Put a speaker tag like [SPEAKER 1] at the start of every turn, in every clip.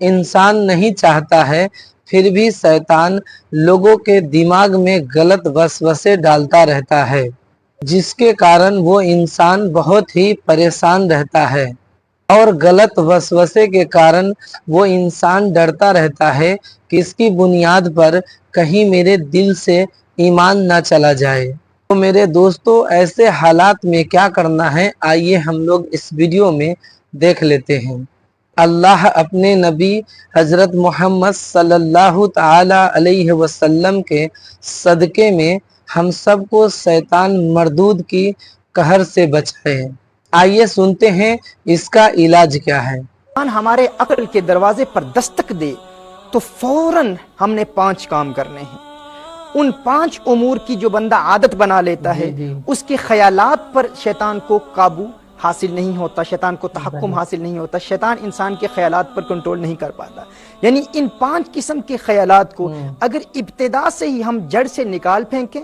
[SPEAKER 1] انسان نہیں چاہتا ہے پھر بھی شیطان لوگوں کے دماغ میں غلط وسوسے ڈالتا رہتا ہے، جس کے کارن وہ انسان بہت ہی پریشان رہتا ہے، اور غلط وسوسے کے کارن وہ انسان ڈرتا رہتا ہے کہ اس کی بنیاد پر کہیں میرے دل سے ایمان نہ چلا جائے۔ تو میرے دوستو، ایسے حالات میں کیا کرنا ہے، آئیے ہم لوگ اس ویڈیو میں دیکھ لیتے ہیں۔ اللہ اپنے نبی حضرت محمد صلی اللہ تعالی علیہ وسلم کے صدقے میں ہم سب کو شیطان مردود کی قہر سے بچائے۔ آئیے سنتے ہیں اس کا علاج کیا ہے۔
[SPEAKER 2] ہمارے عقل کے دروازے پر دستک دے تو فوراً ہم نے 5 کام کرنے ہیں۔ ان 5 امور کی جو بندہ عادت بنا لیتا ہے، اس کے خیالات پر شیطان کو قابو حاصل نہیں ہوتا، شیطان کو تحکم حاصل نہیں ہوتا، شیطان انسان کے خیالات پر کنٹرول نہیں کر پاتا۔ یعنی ان 5 قسم کے خیالات کو اگر ابتدا سے ہی ہم جڑ سے نکال پھینکیں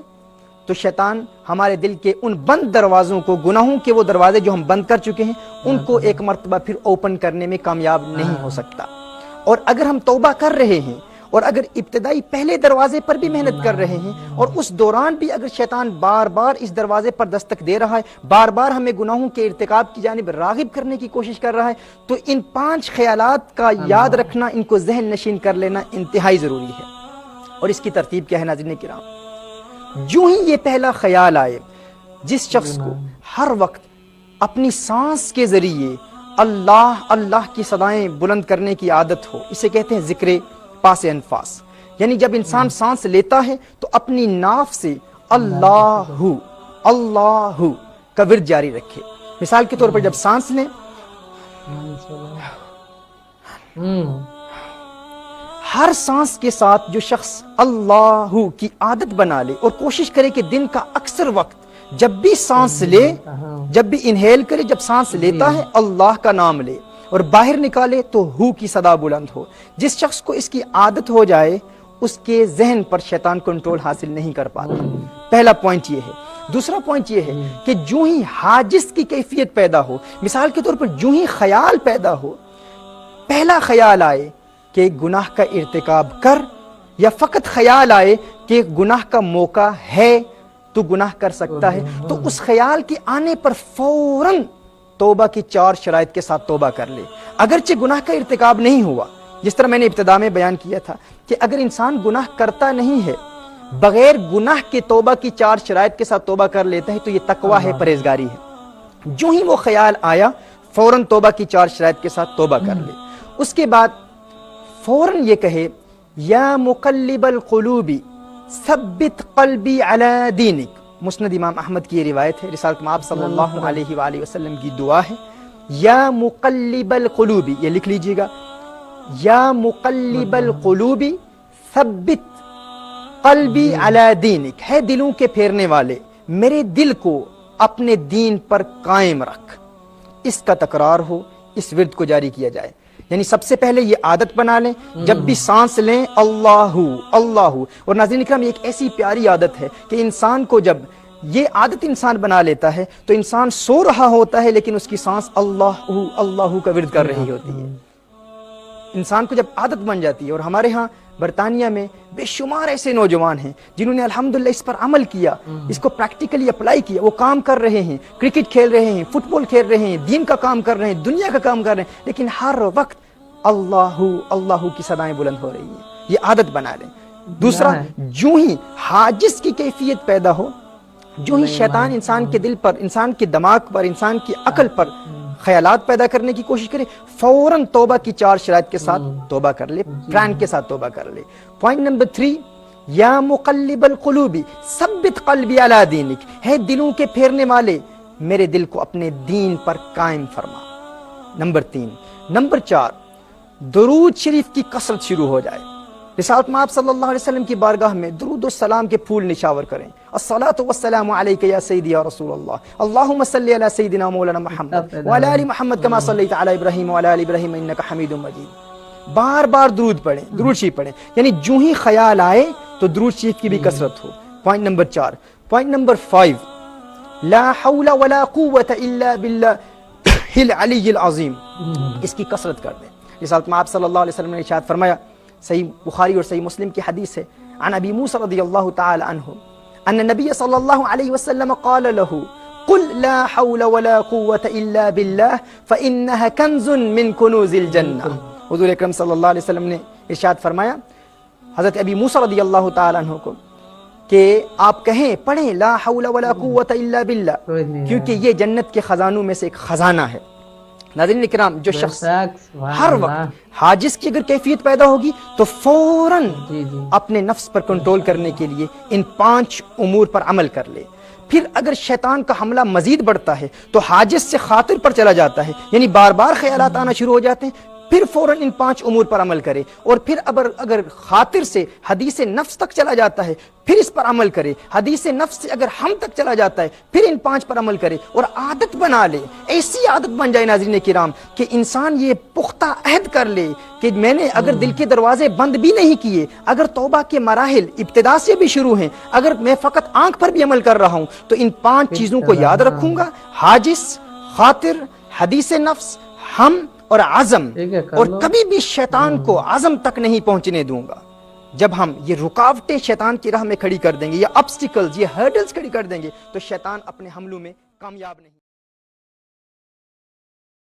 [SPEAKER 2] تو شیطان ہمارے دل کے ان بند دروازوں کو، گناہوں کے وہ دروازے جو ہم بند کر چکے ہیں، ان کو ایک مرتبہ پھر اوپن کرنے میں کامیاب نہیں ہو سکتا۔ اور اگر ہم توبہ کر رہے ہیں اور اگر ابتدائی پہلے دروازے پر بھی محنت کر رہے ہیں اور اس دوران بھی اگر شیطان بار بار اس دروازے پر دستک دے رہا ہے، بار بار ہمیں گناہوں کے ارتکاب کی جانب راغب کرنے کی کوشش کر رہا ہے، تو ان 5 خیالات کا یاد رکھنا، ان کو ذہن نشین کر لینا انتہائی ضروری ہے۔ اور اس کی ترتیب کیا ہے ناظرین کرام؟ جو ہی یہ پہلا خیال آئے، جس شخص کو ہر وقت اپنی سانس کے ذریعے اللہ اللہ کی صدائیں بلند کرنے کی عادت ہو، اسے کہتے ہیں ذکر پاس انفاس۔ یعنی جب انسان سانس لیتا ہے تو اپنی ناف سے اللہ اللہ کا ورد جاری رکھے۔ مثال کے طور پر جب سانس لیں، ہر سانس کے ساتھ جو شخص اللہ کی عادت بنا لے اور کوشش کرے کہ دن کا اکثر وقت جب بھی سانس لے، جب بھی انہیل کرے، جب سانس لیتا ہے اللہ کا نام لے اور باہر نکالے تو ہو کی صدا بلند ہو۔ جس شخص کو اس کی عادت ہو جائے، اس کے ذہن پر شیطان کنٹرول حاصل نہیں کر پاتا۔ پہلا پوائنٹ یہ ہے۔ دوسرا پوائنٹ یہ ہے کہ جو ہی حاجز کی کیفیت پیدا ہو، مثال کے طور پر جو ہی خیال پیدا ہو، پہلا خیال آئے کہ گناہ کا ارتکاب کر، یا فقط خیال آئے کہ گناہ کا موقع ہے تو گناہ کر سکتا ہے، تو اس خیال کے آنے پر فوراً توبہ کی 4 شرائط کے ساتھ توبہ کر لے۔ اگرچہ گناہ کا ارتکاب نہیں ہوا، جس طرح میں نے ابتدا میں بیان کیا تھا کہ اگر انسان گناہ کرتا نہیں ہے، بغیر گناہ کے توبہ کی 4 شرائط کے ساتھ توبہ کر لیتا ہے، تو یہ تقویٰ ہے، پرہیزگاری ہے۔ جو ہی وہ خیال آیا فوراً توبہ کی 4 شرائط کے ساتھ توبہ کر لے۔ اس کے بعد فوراً یہ کہے یا مقلب القلوب ثبت قلبی علی دینک۔ مسند امام احمد کی یہ روایت ہے، رسالت مآب صلی اللہ علیہ وآلہ وسلم کی دعا ہے، یا مقلب القلوب، یہ لکھ لیجئے گا، یا مقلب القلوب ثبت قلبی علی دینک، ہے دلوں کے پھیرنے والے، میرے دل کو اپنے دین پر قائم رکھ۔ اس کا تکرار ہو، اس ورد کو جاری کیا جائے۔ یعنی سب سے پہلے یہ عادت بنا لیں، جب بھی سانس لیں اللہ اللہ۔ اور ناظرین کرام، یہ ایک ایسی پیاری عادت ہے کہ انسان کو جب یہ عادت انسان بنا لیتا ہے تو انسان سو رہا ہوتا ہے لیکن اس کی سانس اللہ اللہ کا ورد کر رہی ہوتی ہے۔ انسان کو جب عادت بن جاتی ہے، اور ہمارے ہاں برطانیہ میں بے شمار ایسے نوجوان ہیں جنہوں نے الحمدللہ اس پر عمل کیا، اس کو پریکٹیکلی اپلائی کیا، وہ کام کر رہے ہیں، کرکٹ کھیل رہے ہیں، فٹ بال کھیل رہے ہیں، دین کا کام کر رہے ہیں، دنیا کا کام کر رہے ہیں، لیکن ہر وقت اللہ اللہ کی صدائیں بلند ہو رہی ہیں۔ یہ عادت بنا لیں۔ دوسرا، جو ہی حاجز کی کیفیت پیدا ہو، جو ہی شیطان انسان کے دل پر، انسان کے دماغ پر، انسان کی عقل پر خیالات پیدا کرنے کی کوشش کرے، فوراً توبہ کی 4 شرائط کے ساتھ توبہ کر لے، پلان کے ساتھ توبہ کر لے۔ پوائنٹ نمبر 3، یا مقلب القلوب ثبت قلبی علی دینک، ہے دلوں کے پھیرنے والے، میرے دل کو اپنے دین پر قائم فرما۔ نمبر 3۔ نمبر 4، درود شریف کی کثرت شروع ہو جائے۔ رسالت مآب صلی اللہ علیہ وسلم کی بارگاہ میں درود و سلام کے پھول نشاور کریں۔ الصلاۃ والسلام علیک یا سیدی یا رسول اللہ، اللہم صلی علی سیدنا مولانا محمد وعلی آل محمد کما صلیت علی ابراہیم وعلی آل ابراہیم انک حمید مجید۔ بار بار درود پڑھیں، درود شریف پڑھیں، یعنی جو ہی خیال آئے تو درود شریف کی بھی کثرت ہو۔ Point number 4۔ پوائنٹ نمبر 5، لا حول ولا قوة الا باللہ العلی العظیم، اس کی کثرت کر دیں۔ اس حالت میں آپ صلی اللہ علیہ وسلم نے ارشاد فرمایا، صحیح بخاری اور صحیح مسلم کی حدیث ہے، عن ابی موسیٰ رضی اللہ تعالی عنہ ان النبی صلی اللہ علیہ وسلم قال له قل لا حول ولا قوة الا بالله فإنها كنز من كنوز الجنہ۔ حضور اکرم صلی اللہ علیہ وسلم نے ارشاد فرمایا حضرت ابی موسیٰ رضی اللہ تعالی عنہ کو کہ آپ کہیں، پڑھیں لا حول ولا قوة الا بالله، کیونکہ یہ جنت کے خزانوں میں سے ایک خزانہ ہے۔ ناظرین اکرام، جو شخص ہر وقت حاجز کی اگر کیفیت پیدا ہوگی تو فوراً اپنے نفس پر کنٹرول کرنے کے لیے ان 5 امور پر عمل کر لے۔ پھر اگر شیطان کا حملہ مزید بڑھتا ہے تو حاجز سے خاطر پر چلا جاتا ہے، یعنی بار بار خیالات آنا شروع ہو جاتے ہیں، پھر فوراً ان 5 امور پر عمل کرے، اور پھر اگر خاطر سے حدیث نفس تک چلا جاتا ہے پھر اس پر عمل کرے، حدیث نفس سے اگر ہم تک چلا جاتا ہے پھر ان 5 پر عمل کرے، اور عادت بنا لے، ایسی عادت بن جائے ناظرین کرام کہ انسان یہ پختہ عہد کر لے کہ میں نے اگر دل کے دروازے بند بھی نہیں کیے، اگر توبہ کے مراحل ابتدا سے بھی شروع ہیں، اگر میں فقط آنکھ پر بھی عمل کر رہا ہوں تو ان 5 چیزوں کو یاد رکھوں گا، حاجز، خاطر، حدیث نفس، ہم اور عزم، اور کبھی بھی شیطان کو عزم تک نہیں پہنچنے دوں گا۔ جب ہم یہ رکاوٹیں شیطان کی راہ میں کھڑی کر دیں گے، یہ obstacles، یہ hurdles کھڑی کر دیں گے، تو شیطان اپنے حملوں میں کامیاب نہیں